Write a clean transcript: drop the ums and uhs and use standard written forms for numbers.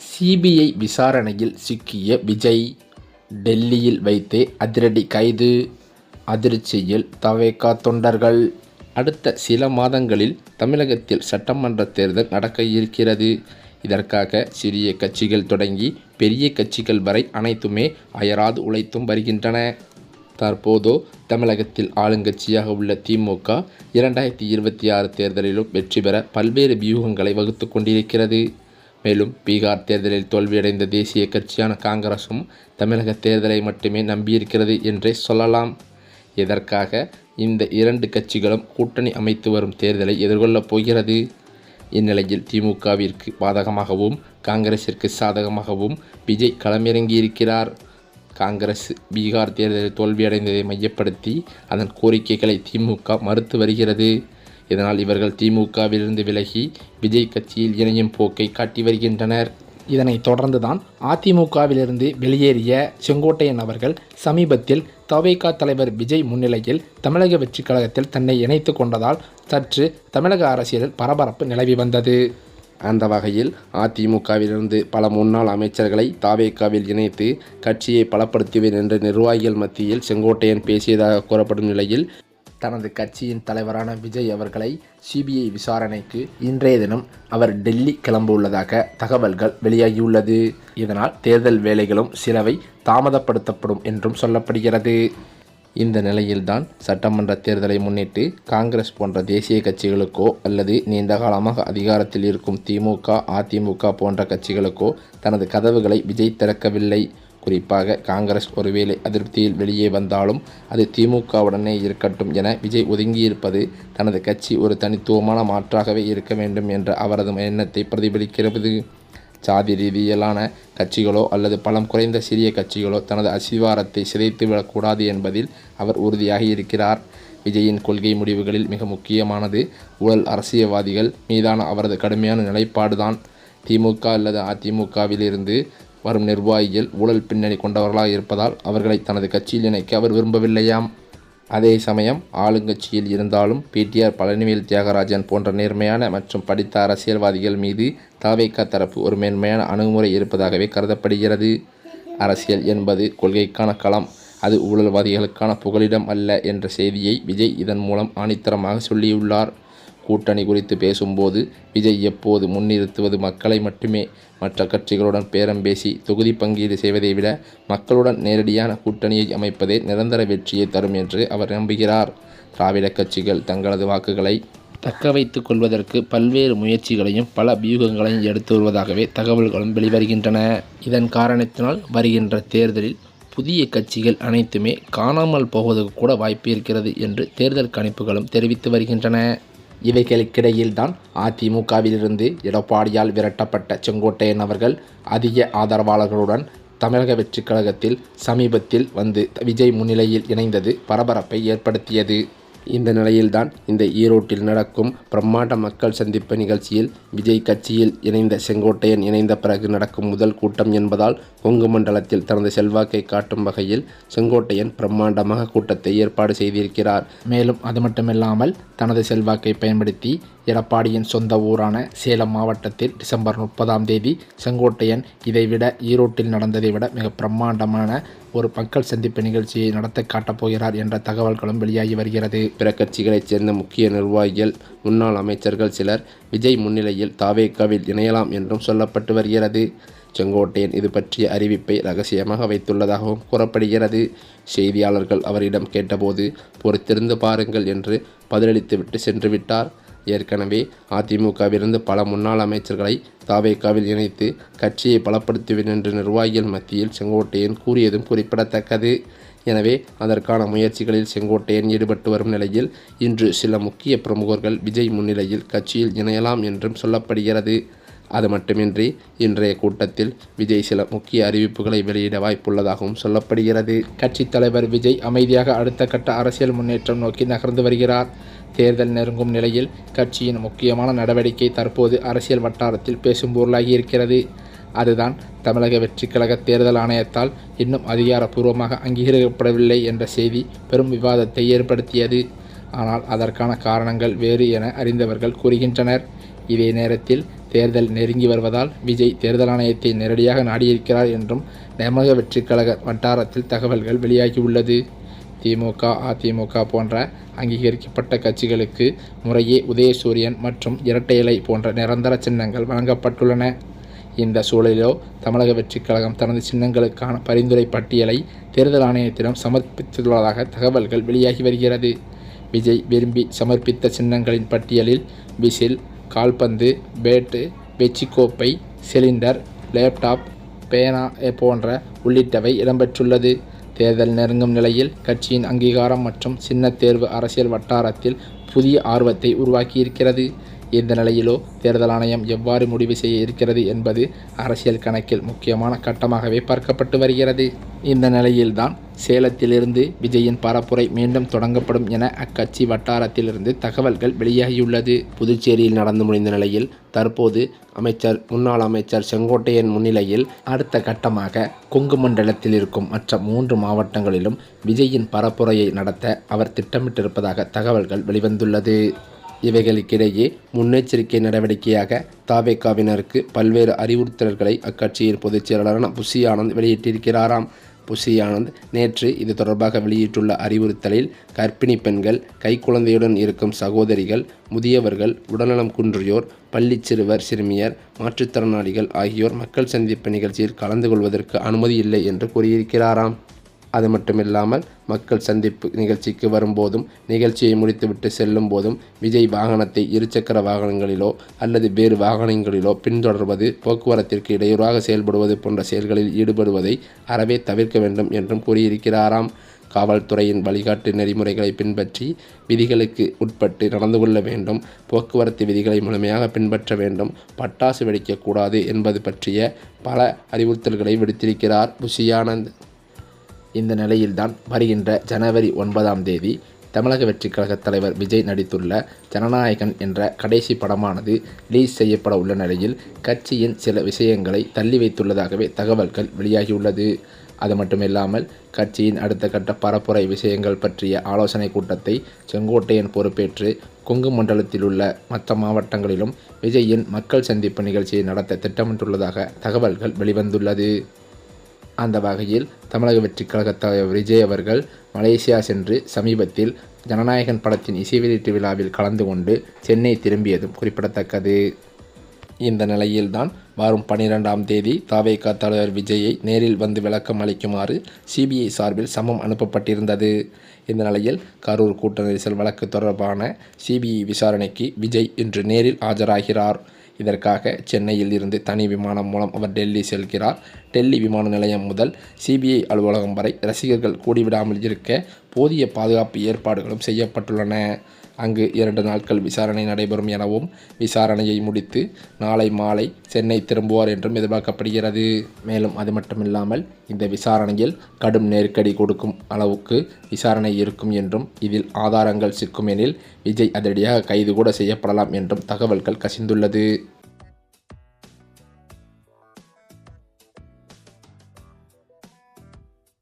CBI விசாரணையில் சிக்கிய விஜய் டெல்லியில் வைத்தே அதிரடி கைது. அதிர்ச்சியில் தவேகா தொண்டர்கள். அடுத்த சில மாதங்களில் தமிழகத்தில் சட்டமன்ற தேர்தல் நடக்க இருக்கிறது. இதற்காக சிறிய கட்சிகள் தொடங்கி பெரிய கட்சிகள் வரை அனைத்துமே அயராது உழைத்தும் வருகின்றன. தற்போதோ தமிழகத்தில் ஆளுங்கட்சியாக உள்ள திமுக 2026 தேர்தலிலும் வெற்றி பெற பல்வேறு வியூகங்களை வகுத்து கொண்டிருக்கிறது. மேலும் பீகார் தேர்தலில் தோல்வியடைந்த தேசிய கட்சியான காங்கிரசும் தமிழக தேர்தலை மட்டுமே நம்பியிருக்கிறது என்றே சொல்லலாம். இதற்காக இந்த இரண்டு கட்சிகளும் கூட்டணி அமைத்து வரும் தேர்தலை எதிர்கொள்ளப் போகிறது. இந்நிலையில் திமுகவிற்கு பாதகமாகவும் காங்கிரசிற்கு சாதகமாகவும் விஜய் களமிறங்கியிருக்கிறார். காங்கிரஸ் பீகார் தேர்தலில் தோல்வியடைந்ததை மையப்படுத்தி அதன் கோரிக்கைகளை திமுக மறுத்து வருகிறது. இதனால் இவர்கள் திமுகவிலிருந்து விலகி விஜய் கட்சியில் இணையும் போக்கை காட்டி வருகின்றனர். இதனைத் தொடர்ந்துதான் அதிமுகவிலிருந்து வெளியேறிய செங்கோட்டையன் அவர்கள் சமீபத்தில் தவேகா தலைவர் விஜய் முன்னிலையில் தமிழக வெற்றி கழகத்தில் தன்னை இணைத்து கொண்டதால் சற்று தமிழக அரசியலில் பரபரப்பு நிலவி வந்தது. அந்த வகையில் அதிமுகவிலிருந்து பல முன்னாள் அமைச்சர்களை தவேகாவில் இணைத்து கட்சியை பலப்படுத்துவேன் என்று நிர்வாகிகள் மத்தியில் செங்கோட்டையன் பேசியதாக கூறப்படும் நிலையில் தனது கட்சியின் தலைவரான விஜய் அவர்களை சிபிஐ விசாரணைக்கு இன்றைய தினம் அவர் டெல்லி கிளம்ப உள்ளதாக தகவல்கள் வெளியாகியுள்ளது. இதனால் தேர்தல் வேலைகளும் சிலவை தாமதப்படுத்தப்படும் என்றும் சொல்லப்படுகிறது. இந்த நிலையில்தான் சட்டமன்ற தேர்தலை முன்னிட்டு காங்கிரஸ் போன்ற தேசிய கட்சிகளுக்கோ அல்லது நீண்ட காலமாக அதிகாரத்தில் இருக்கும் திமுக, அதிமுக போன்ற கட்சிகளுக்கோ தனது கதவுகளை விஜய் திறக்கவில்லை. குறிப்பாக காங்கிரஸ் ஒருவேளை அதிருப்தியில் வெளியே வந்தாலும் அது திமுகவுடனே இருக்கட்டும் என விஜய் ஒதுங்கியிருப்பது தனது கட்சி ஒரு தனித்துவமான மாற்றாகவே இருக்க வேண்டும் என்ற அவரது எண்ணத்தை பிரதிபலிக்கிறது. சாதி ரீதியிலான கட்சிகளோ அல்லது பலம் குறைந்த சிறிய கட்சிகளோ தனது அசிவாரத்தை சிதைத்து விடக்கூடாது என்பதில் அவர் உறுதியாக இருக்கிறார். விஜயின் கொள்கை முடிவுகளில் மிக முக்கியமானது ஊழல் அரசியல்வாதிகள் மீதான அவரது கடுமையான நிலைப்பாடுதான். திமுக அல்லது அதிமுகவிலிருந்து வரும் நிர்வாகிகள் ஊழல் பின்னணி கொண்டவர்களாக இருப்பதால் அவர்களை தனது கட்சியில் இணைக்க அவர் விரும்பவில்லையாம். அதே சமயம் ஆளுங்கட்சியில் இருந்தாலும் பிடிஆர், பழனிவேல் தியாகராஜன் போன்ற நேர்மையான மற்றும் படித்த அரசியல்வாதிகள் மீது தவேகா தரப்பு ஒரு மேன்மையான அணுகுமுறை இருப்பதாகவே கருதப்படுகிறது. அரசியல் என்பது கொள்கைக்கான களம், அது ஊழல்வாதிகளுக்கான புகலிடம் அல்ல என்ற செய்தியை விஜய் இதன் மூலம் ஆணித்தரமாக சொல்லியுள்ளார். கூட்டணி குறித்து பேசும்போது விஜய் எப்போது முன்னிறுத்துவது மக்களை மட்டுமே. மற்ற கட்சிகளுடன் பேரம் பேசி தொகுதி பங்கீடு செய்வதை விட மக்களுடன் நேரடியான கூட்டணியை அமைப்பதே நிரந்தர வெற்றியை தரும் என்று அவர் நம்புகிறார். திராவிட கட்சிகள் தங்களது வாக்குகளை தக்க வைத்துக் கொள்வதற்கு பல்வேறு முயற்சிகளையும் பல வியூகங்களையும் எடுத்து வருவதாகவே தகவல்களும் வெளிவருகின்றன. இதன் காரணத்தினால் வருகின்ற தேர்தலில் புதிய கட்சிகள் அனைத்துமே காணாமல் போவதற்கு கூட வாய்ப்பு இருக்கிறது என்று தேர்தல் கணிப்புகளும் தெரிவித்து வருகின்றன. இவைகளுக்கிடையில்தான் அதிமுகவிலிருந்து எடப்பாடியால் விரட்டப்பட்ட செங்கோட்டையன் அவர்கள் அதிக ஆதரவாளர்களுடன் தமிழக வெற்றி கழகத்தில் சமீபத்தில் வந்து விஜய் முன்னிலையில் இணைந்தது பரபரப்பை ஏற்படுத்தியது. இந்த நிலையில்தான் இந்த ஈரோட்டில் நடக்கும் பிரம்மாண்ட மக்கள் சந்திப்பு நிகழ்ச்சியில் விஜய் கட்சியில் இணைந்த செங்கோட்டையன் இணைந்த பிறகு நடக்கும் முதல் கூட்டம் என்பதால் கொங்கு மண்டலத்தில் தனது செல்வாக்கை காட்டும் வகையில் செங்கோட்டையன் பிரம்மாண்டமாக கூட்டத்தை ஏற்பாடு செய்திருக்கிறார். மேலும் அது மட்டுமில்லாமல் தனது செல்வாக்கை பயன்படுத்தி எடப்பாடியின் சொந்த ஊரான சேலம் மாவட்டத்தில் டிசம்பர் 30 செங்கோட்டையன் இதைவிட ஈரோட்டில் நடந்ததை விட மிக பிரம்மாண்டமான ஒரு மக்கள் சந்திப்பு நிகழ்ச்சியை நடத்த காட்டப் போகிறார் என்ற தகவல்களும் வெளியாகி வருகிறது. பிற கட்சிகளைச் சேர்ந்த முக்கிய நிர்வாகிகள், முன்னாள் அமைச்சர்கள் சிலர் விஜய் முன்னிலையில் தவேகாவில் இணையலாம் என்றும் சொல்லப்பட்டு வருகிறது. செங்கோட்டையன் இது பற்றிய அறிவிப்பை ரகசியமாக வைத்துள்ளதாகவும் கூறப்படுகிறது. செய்தியாளர்கள் அவரிடம் கேட்டபோது பொறுத்திருந்து பாருங்கள் என்று பதிலளித்துவிட்டு சென்று விட்டார். ஏற்கனவே அதிமுகவிலிருந்து பல முன்னாள் அமைச்சர்களை தவேகாவில் இணைத்து கட்சியை பலப்படுத்துவேன் என்று நிர்வாகிகள் மத்தியில் செங்கோட்டையன் கூறியதும் குறிப்பிடத்தக்கது. எனவே அதற்கான முயற்சிகளில் செங்கோட்டையன் ஈடுபட்டு வரும் நிலையில் இன்று சில முக்கிய பிரமுகர்கள் விஜய் முன்னிலையில் கட்சியில் இணையலாம் என்றும் சொல்லப்படுகிறது. அது மட்டுமின்றி இன்றைய கூட்டத்தில் விஜய் சில முக்கிய அறிவிப்புகளை வெளியிட வாய்ப்புள்ளதாகவும் சொல்லப்படுகிறது. கட்சித் தலைவர் விஜய் அமைதியாக அடுத்த கட்ட அரசியல் முன்னேற்றம் நோக்கி நகர்ந்து வருகிறார். தேர்தல் நெருங்கும் நிலையில் கட்சியின் முக்கியமான நடவடிக்கை தற்போது அரசியல் வட்டாரத்தில் பேசும் பொருளாகி இருக்கிறது. அதுதான் தமிழக வெற்றி கழக தேர்தல் ஆணையத்தால் இன்னும் அதிகாரப்பூர்வமாக அங்கீகரிக்கப்படவில்லை என்ற செய்தி பெரும் விவாதத்தை ஏற்படுத்தியது. ஆனால் அதற்கான காரணங்கள் வேறு என அறிந்தவர்கள் கூறுகின்றனர். இதே நேரத்தில் தேர்தல் நெருங்கி வருவதால் விஜய் தேர்தல் ஆணையத்தை நேரடியாக நாடியிருக்கிறார் என்றும் தமிழக வெற்றிக் கழக வட்டாரத்தில் தகவல்கள் வெளியாகியுள்ளது. திமுக, அதிமுக போன்ற அங்கீகரிக்கப்பட்ட கட்சிகளுக்கு முறையே உதயசூரியன் மற்றும் இரட்டை இலை போன்ற நிரந்தர சின்னங்கள் வழங்கப்பட்டுள்ளன. இந்த சூழலிலோ தமிழக வெற்றிக் கழகம் தனது சின்னங்களுக்கான பரிந்துரை பட்டியலை தேர்தல் ஆணையத்திடம் சமர்ப்பித்துள்ளதாக தகவல்கள் வெளியாகி வருகிறது. விஜய் விரும்பி சமர்ப்பித்த சின்னங்களின் பட்டியலில் விசில், கால்பந்து, பேட்டு, வெச்சிக்கோப்பை, சிலிண்டர், லேப்டாப், பேனா போன்ற உள்ளிட்டவை இடம்பெற்றுள்ளது. தேர்தல் நெருங்கும் நிலையில் கட்சியின் அங்கீகாரம் மற்றும் சின்ன தேர்வு அரசியல் வட்டாரத்தில் புதிய ஆர்வத்தை உருவாக்கியிருக்கிறது. இந்த நிலையிலோ தேர்தல் ஆணையம் எவ்வாறு முடிவு செய்ய இருக்கிறது என்பது அரசியல் கணக்கில் முக்கியமான கட்டமாகவே பார்க்கப்பட்டு வருகிறது. இந்த நிலையில்தான் சேலத்திலிருந்து விஜயின் பரப்புரை மீண்டும் தொடங்கப்படும் என அக்கட்சி வட்டாரத்திலிருந்து தகவல்கள் வெளியாகியுள்ளது. புதுச்சேரியில் நடந்து முடிந்த நிலையில் தற்போது முன்னாள் அமைச்சர் செங்கோட்டையன் முன்னிலையில் அடுத்த கட்டமாக கொங்கு மண்டலத்தில் இருக்கும் மற்ற 3 மாவட்டங்களிலும் விஜயின் பரப்புரையை நடத்த அவர் திட்டமிட்டிருப்பதாக தகவல்கள் வெளிவந்துள்ளது. இவைகளுக்கிடையே முன்னெச்சரிக்கை நடவடிக்கையாக தவேகாவினருக்கு பல்வேறு அறிவுறுத்தல்களை அக்கட்சியின் பொதுச் செயலாளரான புஷி ஆனந்த் வெளியிட்டிருக்கிறாராம். புஷி ஆனந்த் நேற்று இது தொடர்பாக வெளியிட்டுள்ள அறிவுறுத்தலில் கர்ப்பிணி பெண்கள், கைக்குழந்தையுடன் இருக்கும் சகோதரிகள், முதியவர்கள், உடல்நலம் குன்றியோர், பள்ளி சிறுவர் சிறுமியர், மாற்றுத்திறனாளிகள் ஆகியோர் மக்கள் சந்திப்பு நிகழ்ச்சியில் கலந்து கொள்வதற்கு அனுமதி இல்லை என்று கூறியிருக்கிறாராம். அது மட்டுமில்லாமல் மக்கள் சந்திப்பு நிகழ்ச்சிக்கு வரும்போதும் நிகழ்ச்சியை முடித்துவிட்டு செல்லும் போதும் விஜய் வாகனத்தை இருசக்கர வாகனங்களிலோ அல்லது வேறு வாகனங்களிலோ பின்தொடர்வது, போக்குவரத்திற்கு இடையூறாக செயல்படுவது போன்ற செயல்களில் ஈடுபடுவதை அறவே தவிர்க்க வேண்டும் என்றும் கூறியிருக்கிறாராம். காவல்துறையின் வழிகாட்டு நெறிமுறைகளை பின்பற்றி விதிகளுக்கு உட்பட்டு நடந்து கொள்ள வேண்டும், போக்குவரத்து விதிகளை முழுமையாக பின்பற்ற வேண்டும், பட்டாசு வெடிக்கக்கூடாது என்பது பற்றிய பல அறிவுறுத்தல்களை விடுத்திருக்கிறார் புஷி ஆனந்த். இந்த நிலையில்தான் வருகின்ற ஜனவரி 9ஆம் தேதி தமிழக வெற்றிக் கழக தலைவர் விஜய் நடித்துள்ள ஜனநாயகன் என்ற கடைசி படமானது ரிலீஸ் செய்யப்பட உள்ள நிலையில் கட்சியின் சில விஷயங்களை தள்ளி வைத்துள்ளதாகவே தகவல்கள் வெளியாகியுள்ளது. அது மட்டுமில்லாமல் கட்சியின் அடுத்த கட்ட பரப்புரை விஷயங்கள் பற்றிய ஆலோசனை கூட்டத்தை செங்கோட்டையன் பொறுப்பேற்று கொங்கு மண்டலத்தில் உள்ள மற்ற மாவட்டங்களிலும் விஜயின் மக்கள் சந்திப்பு நிகழ்ச்சியை நடத்த திட்டமிட்டுள்ளதாக தகவல்கள் வெளிவந்துள்ளது. அந்த வகையில் தமிழக வெற்றிக் கழக தலைவர் விஜய் அவர்கள் மலேசியா சென்று சமீபத்தில் ஜனநாயகன் படத்தின் இசை வெளியீட்டு விழாவில் கலந்து கொண்டு சென்னை திரும்பியதும் குறிப்பிடத்தக்கது. இந்த நிலையில்தான் வரும் 12ஆம் தேதி தவேகா தலைவர் விஜயை நேரில் வந்து விளக்கம் அளிக்குமாறு சிபிஐ சார்பில் சம்மன் அனுப்பப்பட்டிருந்தது. இந்த நிலையில் கரூர் கூட்ட நெரிசல் வழக்கு தொடர்பான சிபிஐ விசாரணைக்கு விஜய் இன்று நேரில் ஆஜராகிறார். இதற்காக சென்னையில் இருந்து தனி விமானம் மூலம் அவர் டெல்லி செல்கிறார். டெல்லி விமான நிலையம் முதல் சிபிஐ அலுவலகம் வரை ரசிகர்கள் கூடிவிடாமல் இருக்க போதிய பாதுகாப்பு ஏற்பாடுகளும் செய்யப்பட்டுள்ளன. அங்கு 2 நாட்கள் விசாரணை நடைபெறும் எனவும் விசாரணையை முடித்து நாளை மாலை சென்னை திரும்புவார் என்றும் எதிர்பார்க்கப்படுகிறது. மேலும் அது மட்டுமில்லாமல் இந்த விசாரணையில் கடும் நெருக்கடி கொடுக்கும் அளவுக்கு விசாரணை இருக்கும் என்றும் இதில் ஆதாரங்கள் சிக்கும் எனில் விஜய் அதிரடியாக கைது கூட செய்யப்படலாம் என்றும் தகவல்கள் கசிந்துள்ளது.